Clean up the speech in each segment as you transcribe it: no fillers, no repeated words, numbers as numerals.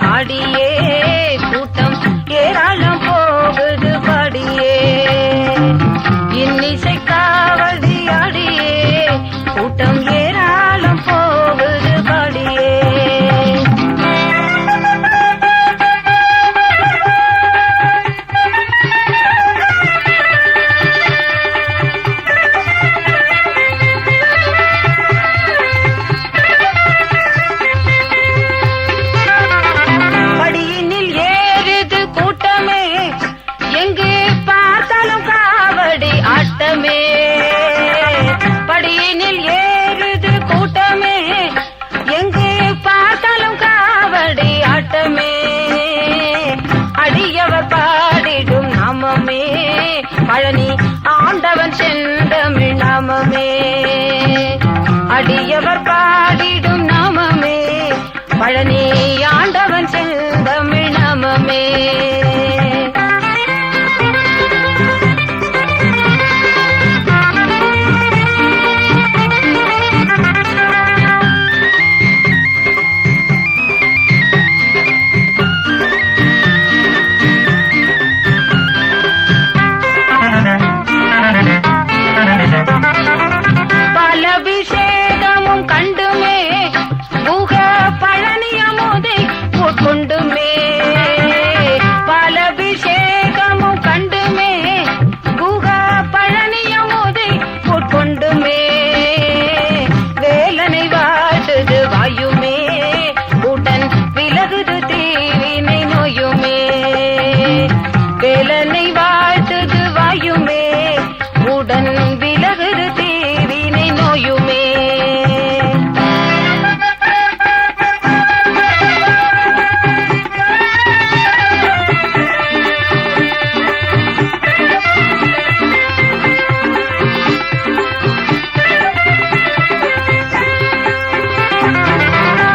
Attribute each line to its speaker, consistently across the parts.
Speaker 1: ஆடியே கூட்டம் ஏராளம் போகுது பாடியே இன்னிசை காவடி ஆடியே கூட்டம் ஏராளம் போகுது பாடியே படியினில் ஏறுது கூட்டமே எங்கே பார்த்தாலும் காவடி ஆட்டமே அடியவர் பாடிடும் நாமமே பழனி ஆண்டவன் செந்தமிழ் நாமமே அடியவர் பாடிடும் நாமமே பழனி ஆண்டவன் செந்தமிழ் நாமமே வேலனை வாழ்த்துது வாயுமே உடன் விலகுது தீவினை நோயுமே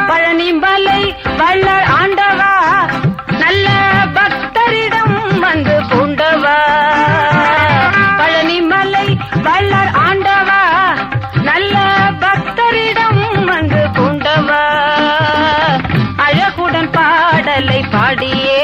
Speaker 1: பழனிமலை வள்ளல் ஆண்டவா நல்ல பக்தரிடம் வந்து பூண்டவா பழனிமலை வள்ளல் ஆண்டவா நல்ல பக்தரிடம் வந்து பூண்டவா அழகுடன் பாடலை பாடியே